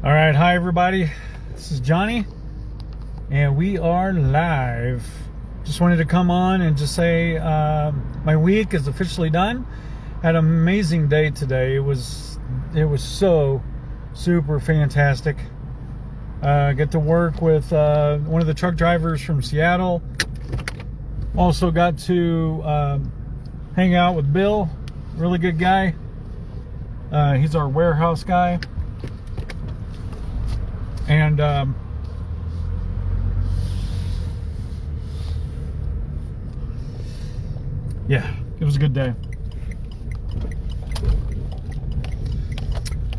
All right, hi everybody. This is Johnny, and we are live. Just wanted to come on and just say my week is officially done. Had an amazing day today. It was so super fantastic. Get to work with one of the truck drivers from Seattle. Also got to hang out with Bill, really good guy. He's our warehouse guy. And yeah, it was a good day.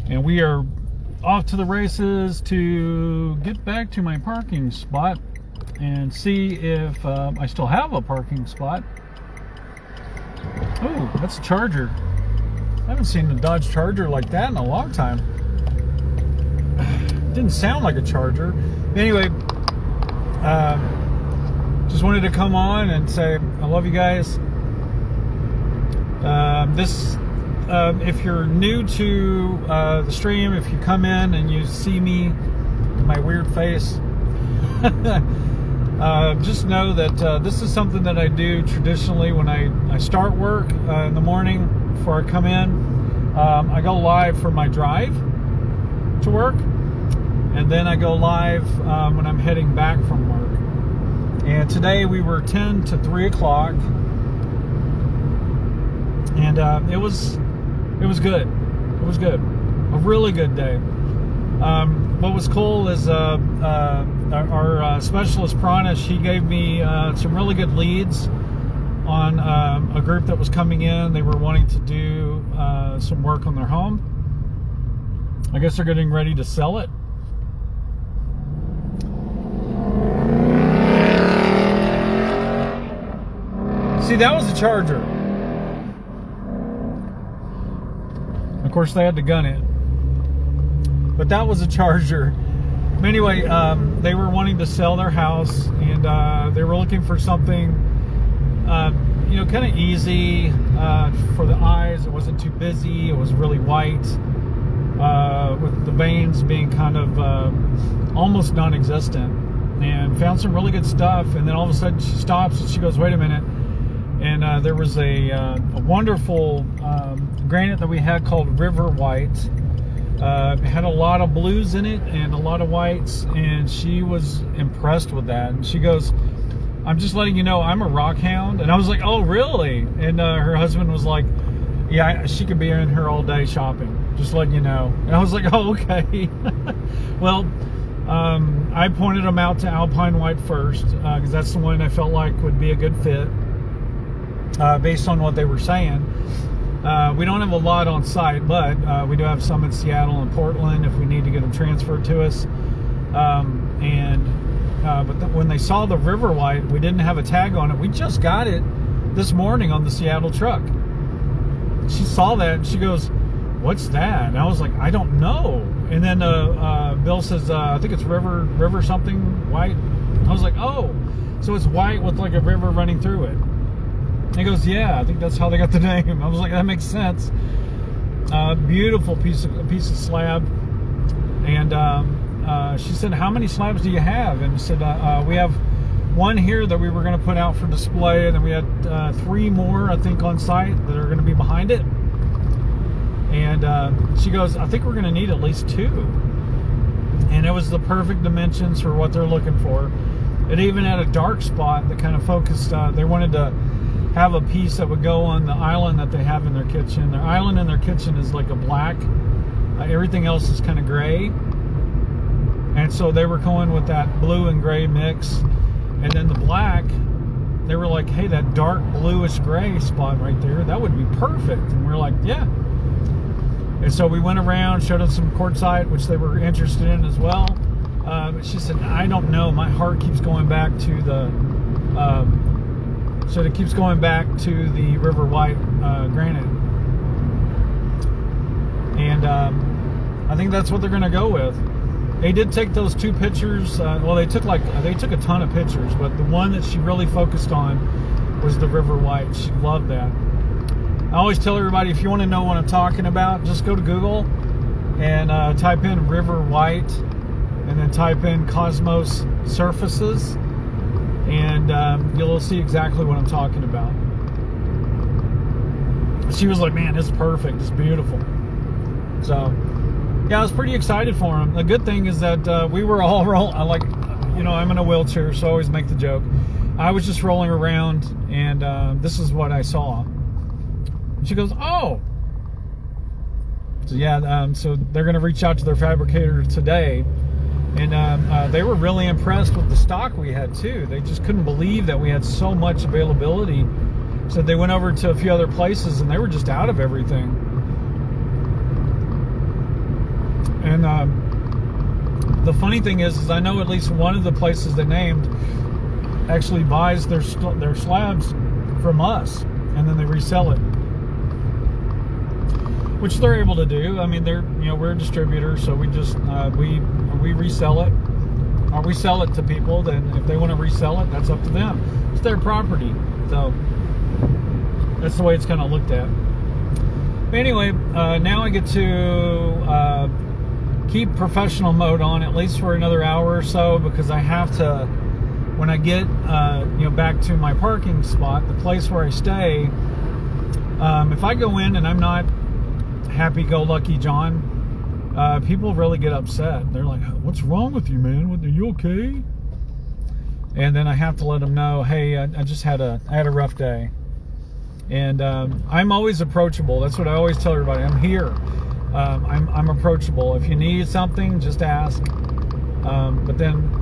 And we are off to the races to get back to my parking spot and see if I still have a parking spot. Oh, that's a Charger. I haven't seen a Dodge Charger like that in a long time. Didn't sound like a Charger. Anyway, just wanted to come on and say I love you guys. If you're new to the stream, if you come in and you see me, my weird face, just know that this is something that I do traditionally when I start work in the morning before I come in. I go live for my drive to work. And then I go live when I'm heading back from work. And today we were 10 to 3 o'clock. And it was good. It was good. A really good day. What was cool is our specialist Pranish, he gave me some really good leads on a group that was coming in. They were wanting to do some work on their home. I guess they're getting ready to sell it. See, that was a Charger. Of course, they had to gun it. But that was a Charger. Anyway, they were wanting to sell their house, and they were looking for something, kind of easy for the eyes. It wasn't too busy. It was really white, with the veins being kind of almost non-existent. And found some really good stuff. And then all of a sudden, she stops and she goes, "Wait a minute." And there was a wonderful granite that we had called River White. It had a lot of blues in it and a lot of whites, and she was impressed with that. And she goes, "I'm just letting you know I'm a rock hound." And I was like, "Oh, really?" And her husband was like, "Yeah, she could be in here all day shopping, just letting you know." And I was like, "Oh, okay." Well, I pointed them out to Alpine White first, because that's the one I felt like would be a good fit. Based on what they were saying. We don't have a lot on site, but we do have some in Seattle and Portland if we need to get them transferred to us. When they saw the River White, we didn't have a tag on it. We just got it this morning on the Seattle truck. She saw that and she goes, "What's that?" And I was like, "I don't know." And then Bill says, "I think it's river something white." I was like, "Oh, so it's white with like a river running through it." He goes, "Yeah, I think that's how they got the name." I was like, "That makes sense." Beautiful piece of slab. And she said, "How many slabs do you have?" And he said, "We have one here that we were going to put out for display, and then we had 3 more, I think, on site that are going to be behind it." And she goes, "I think we're going to need at least 2." And it was the perfect dimensions for what they're looking for. It even had a dark spot that kind of focused. They wanted to have a piece that would go on the island that they have in their kitchen. Their island in their kitchen is like a black. Everything else is kind of gray. And so they were going with that blue and gray mix. And then the black, they were like, "Hey, that dark bluish gray spot right there, that would be perfect." And we're like, "Yeah." And so we went around, showed them some quartzite, which they were interested in as well. She said, "I don't know, my heart keeps going back to the River White granite." And I think that's what they're going to go with. They did take those 2 pictures. They took a ton of pictures, but the one that she really focused on was the River White. She loved that. I always tell everybody, if you want to know what I'm talking about, just go to Google and type in River White, and then type in Cosmos Surfaces, and you'll see exactly what I'm talking about. She was like, man, it's perfect, it's beautiful. So yeah, I was pretty excited for him. The good thing is that we were all rolling, like, you know, I'm in a wheelchair, so I always make the joke. I was just rolling around, and this is what I saw. And she goes, oh. So yeah, so they're going to reach out to their fabricator today. And they were really impressed with the stock we had too. They just couldn't believe that we had so much availability. So they went over to a few other places and they were just out of everything. And the funny thing is I know at least one of the places they named actually buys their slabs from us, and then they resell it, which they're able to do. I mean, we're a distributor, so we just we resell it, or we sell it to people. Then if they want to resell it, that's up to them. It's their property. So that's the way it's kind of looked at. But anyway, now I get to keep professional mode on at least for another hour or so, because I have to, when I get back to my parking spot, the place where I stay, if I go in and I'm not happy-go-lucky John, people really get upset. They're like, what's wrong with you, man? Are you okay? And then I have to let them know, hey, I just had a rough day. And I'm always approachable. That's what I always tell everybody. I'm here. I'm approachable. If you need something, just ask. But then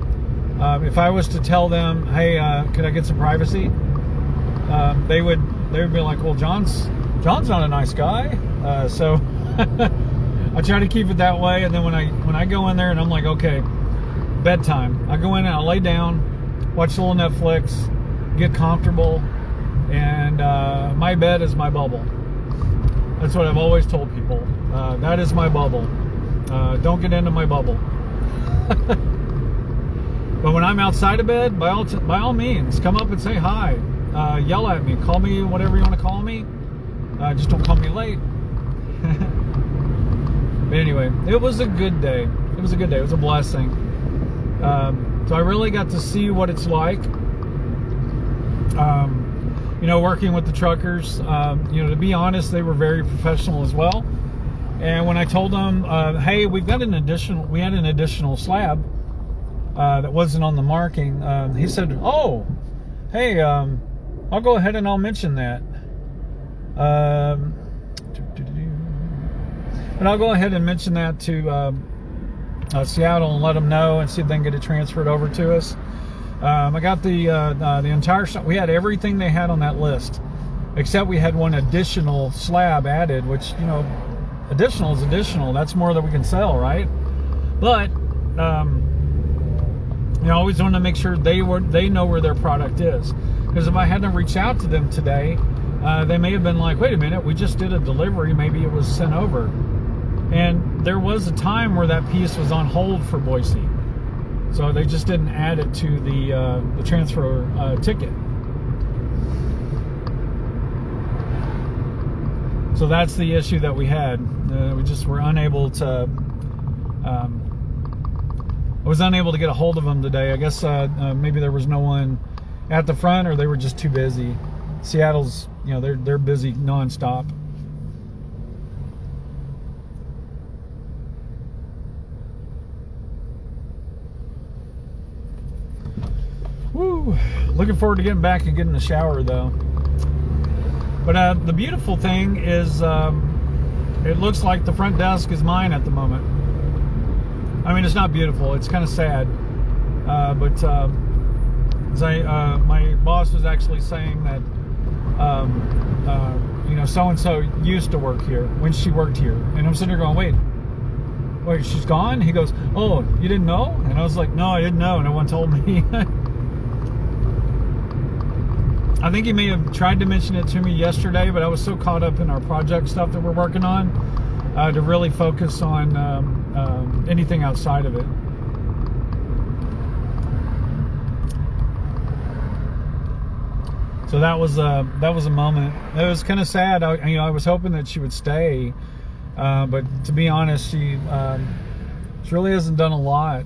if I was to tell them, hey, could I get some privacy? They would be like, well, John's not a nice guy. So I try to keep it that way. And then when I go in there and I'm like, okay, bedtime, I go in and I lay down, watch a little Netflix, get comfortable, and my bed is my bubble. That's what I've always told people. That is my bubble. Don't get into my bubble. But when I'm outside of bed, by all means, come up and say hi. Yell at me. Call me whatever you want to call me. Just don't call me late. But anyway, it was a good day. It was a good day. It was a blessing. So I really got to see what it's like. Working with the truckers. To be honest, they were very professional as well. And when I told them, hey, we had an additional slab that wasn't on the marking, he said, oh, hey, I'll go ahead and I'll mention that. But I'll go ahead and mention that to Seattle and let them know and see if they can get it transferred over to us. I got the entire, we had everything they had on that list, except we had one additional slab added, which, additional is additional. That's more that we can sell, right? But, I always want to make sure they know where their product is. Because if I hadn't reached out to them today, they may have been like, wait a minute, we just did a delivery, maybe it was sent over. And there was a time where that piece was on hold for Boise. So they just didn't add it to the transfer ticket. So that's the issue that we had. We just were unable to. I was unable to get a hold of them today. I guess maybe there was no one at the front, or they were just too busy. Seattle's, they're busy nonstop. Woo! Looking forward to getting back and getting in the shower though. But the beautiful thing is, it looks like the front desk is mine at the moment. I mean, it's not beautiful. It's kind of sad. But my boss was actually saying that, so-and-so used to work here when she worked here. And I'm sitting there going, wait, she's gone? He goes, oh, you didn't know? And I was like, no, I didn't know. No one told me. I think he may have tried to mention it to me yesterday, but I was so caught up in our project stuff that we're working on to really focus on anything outside of it. So that was a moment. It was kind of sad. I was hoping that she would stay, But to be honest, she really hasn't done a lot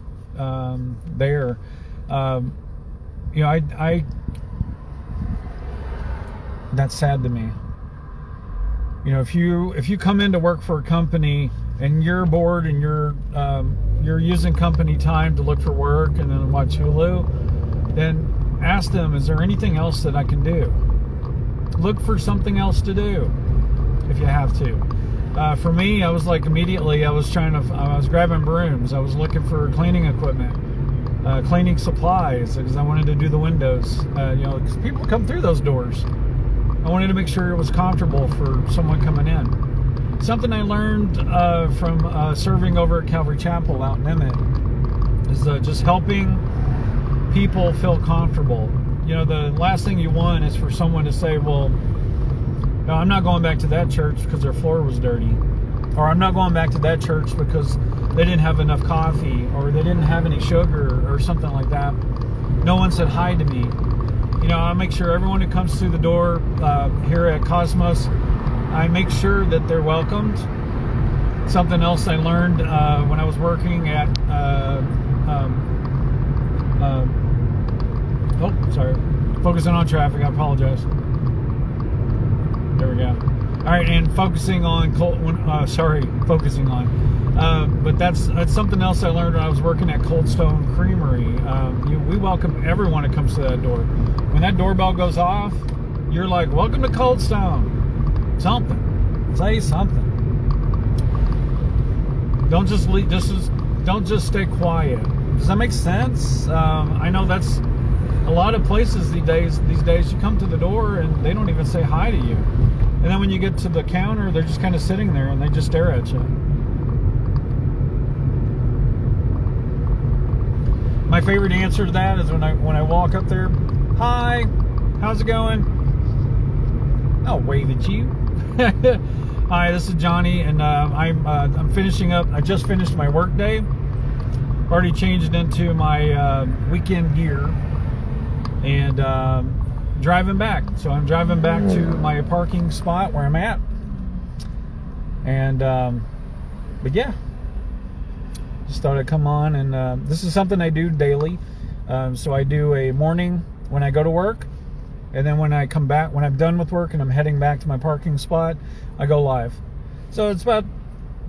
there. You know, I that's sad to me. You know, if you come in to work for a company and you're bored and you're using company time to look for work and then watch Hulu, then ask them, is there anything else that I can do? Look for something else to do if you have to. For me, I was like, immediately I was grabbing brooms. I was looking for cleaning equipment, cleaning supplies, because I wanted to do the windows. You know, because people come through those doors. I wanted to make sure it was comfortable for someone coming in. Something I learned from serving over at Calvary Chapel out in Emmett is just helping people feel comfortable. You know, the last thing you want is for someone to say, well, no, I'm not going back to that church because their floor was dirty. Or I'm not going back to that church because they didn't have enough coffee, or they didn't have any sugar, or something like that. No one said hi to me. You know, I make sure everyone who comes through the door here at Cosmos, I make sure that they're welcomed. Something else I learned when I was working at focusing on traffic, I apologize. There we go. All right, and focusing on but that's something else I learned when I was working at Cold Stone Creamery. We welcome everyone that comes to that door. When that doorbell goes off, you're like, welcome to Cold Stone. Something. Say something. Don't just leave, don't just stay quiet. Does that make sense? I know that's a lot of places these days you come to the door and they don't even say hi to you. And then when you get to the counter, they're just kind of sitting there and they just stare at you. My favorite answer to that is when I walk up there, hi, how's it going? I'll wave at you. Hi, this is Johnny, and I'm finishing up. I just finished my work day. Already changed into my weekend gear, and driving back. So I'm driving back to my parking spot where I'm at, and but yeah, just thought I'd come on, and this is something I do daily. So I do a morning when I go to work, and then when I come back, when I'm done with work and I'm heading back to my parking spot, I go live. So it's about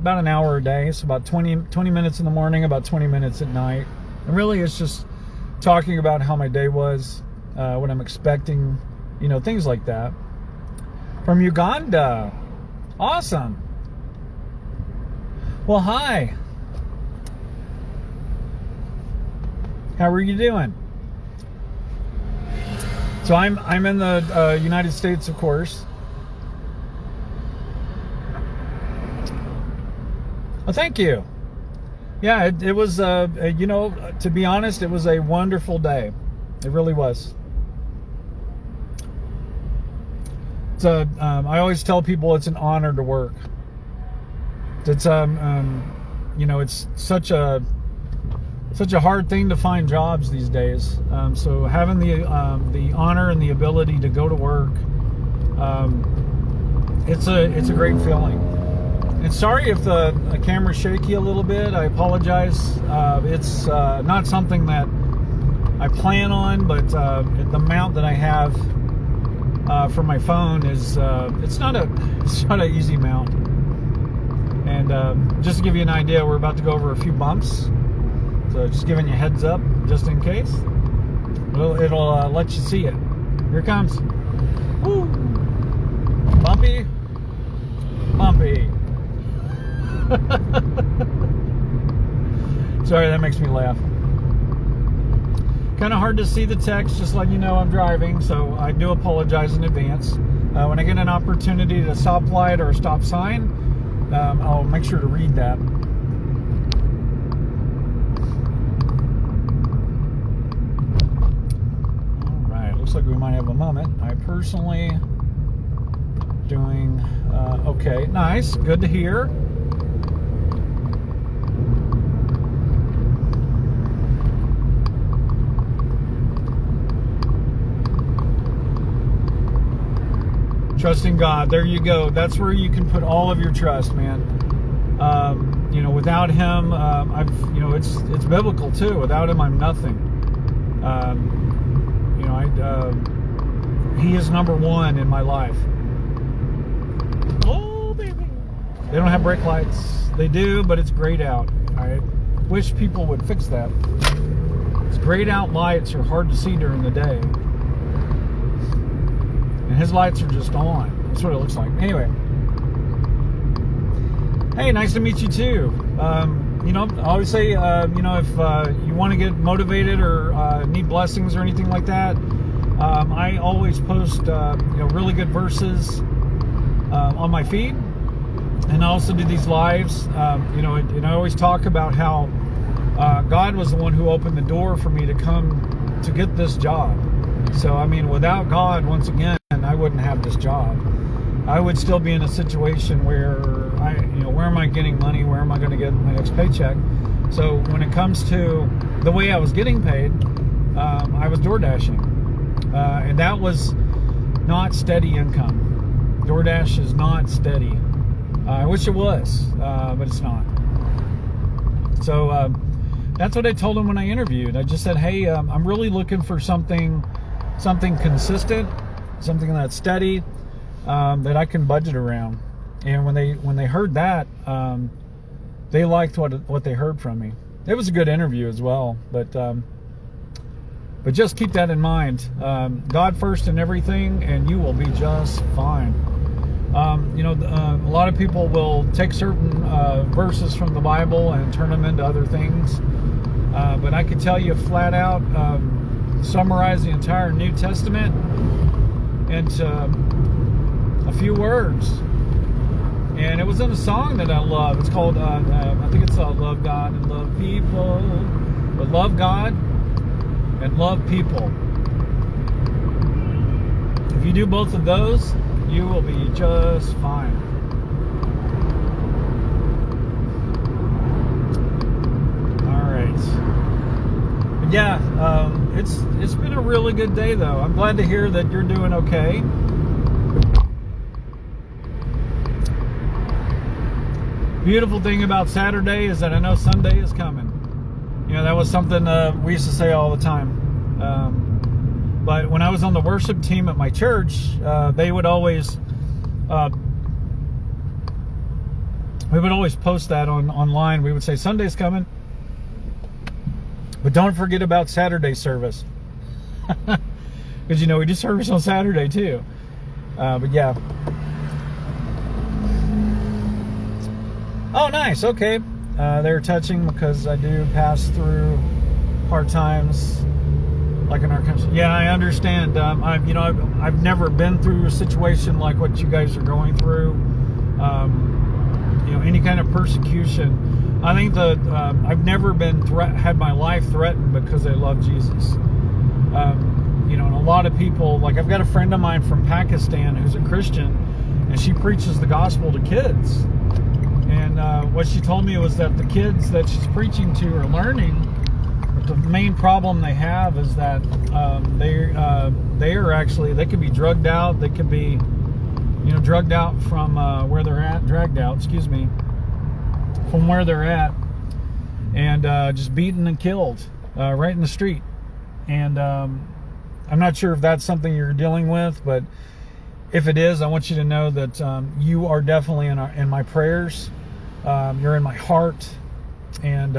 an hour a day. So about 20 minutes in the morning, about 20 minutes at night. And really it's just talking about how my day was, what I'm expecting, you know, things like that. From Uganda. Awesome. Well, hi. How are you doing? So I'm in the United States, of course. Well, thank you. Yeah, it was, you know, to be honest, it was a wonderful day. It really was. So I always tell people it's an honor to work. It's you know, it's such a hard thing to find jobs these days. So having the honor and the ability to go to work, it's a great feeling. And sorry if the camera's shaky a little bit. I apologize. It's not something that I plan on, but the mount that I have for my phone is it's not an easy mount. And just to give you an idea, we're about to go over a few bumps. So just giving you a heads up, just in case. It'll let you see it. Here it comes. Woo! Bumpy. Bumpy. Sorry, that makes me laugh. Kind of hard to see the text, just letting you know I'm driving, so I do apologize in advance. When I get an opportunity to stoplight or a stop sign, I'll make sure to read that. Looks like we might have a moment. I personally doing okay. Nice, good to hear. Trusting God. There you go. That's where you can put all of your trust, man. Without him, it's biblical too. Without him, I'm nothing. He is number one in my life. Oh, baby. They don't have brake lights. They do, but it's grayed out. I wish people would fix that. It's grayed out lights are hard to see during the day. And his lights are just on. That's what it looks like. Anyway. Hey, nice to meet you too. I always say, if you want to get motivated or need blessings or anything like that, I always post, really good verses on my feed, and I also do these lives. And I always talk about how God was the one who opened the door for me to come to get this job. So, without God, once again, I wouldn't have this job. I would still be in a situation where where am I getting money? Where am I going to get my next paycheck? So when it comes to the way I was getting paid, I was door dashing. And that was not steady income. DoorDash is not steady. I wish it was, but it's not. So that's what I told him when I interviewed. I just said, hey, I'm really looking for something consistent, something that's steady, that I can budget around. And when they heard that, they liked what they heard from me. It was a good interview as well, but just keep that in mind. God first in everything, and you will be just fine. A lot of people will take certain verses from the Bible and turn them into other things, but I could tell you flat out, summarize the entire New Testament into a few words. And it was in a song that I love. It's called, I think it's Love God and Love People. But love God and love people. If you do both of those, you will be just fine. All right. But yeah, it's been a really good day though. I'm glad to hear that you're doing okay. Beautiful thing about Saturday is that I know Sunday is coming. That was something we used to say all the time. But when I was on the worship team at my church, they would always we would always post that online. We would say Sunday's coming, but don't forget about Saturday service, because we do service on Saturday too. But yeah. Oh, nice. Okay. They're touching because I do pass through hard times, like in our country. Yeah, I understand. I've never been through a situation like what you guys are going through. Any kind of persecution. I think that I've never been had my life threatened because I love Jesus. And a lot of people, like I've got a friend of mine from Pakistan who's a Christian, and she preaches the gospel to kids. And what she told me was that the kids that she's preaching to are learning, but the main problem they have is that they could be drugged out. They could be, drugged out from where they're at, dragged out, from where they're at, and just beaten and killed right in the street. And I'm not sure if that's something you're dealing with, but if it is, I want you to know that you are definitely in my prayers. You're in my heart, and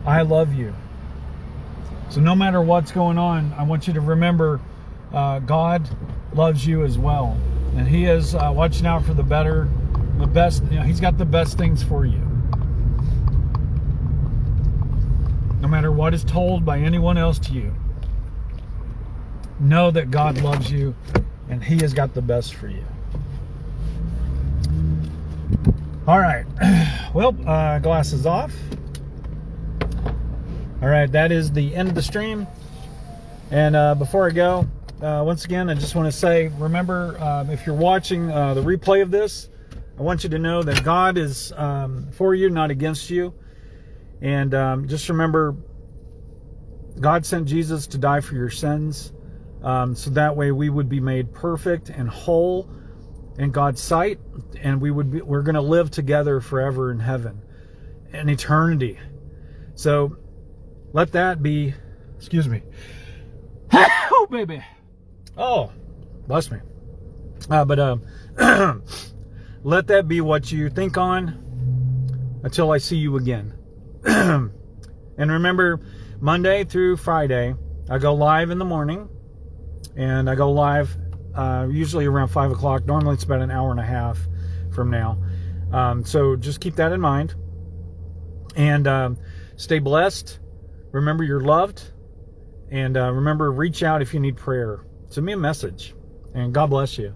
I love you. So no matter what's going on, I want you to remember God loves you as well, and He is watching out for the best. He's got the best things for you. No matter what is told by anyone else to you, know that God loves you, and He has got the best for you. All right. Well, glasses off. All right, that is the end of the stream. And before I go, once again, I just want to say, remember, if you're watching the replay of this, I want you to know that God is for you, not against you. And just remember, God sent Jesus to die for your sins, so that way we would be made perfect and whole in God's sight, and we're going to live together forever in heaven, in eternity. So let that be, excuse me. Oh, baby. Oh, bless me. But let that be what you think on until I see you again. And remember, Monday through Friday, I go live in the morning, and I go live usually around 5 o'clock. Normally it's about an hour and a half from now. So just keep that in mind. And stay blessed. Remember you're loved. And remember, reach out if you need prayer. Send me a message. And God bless you.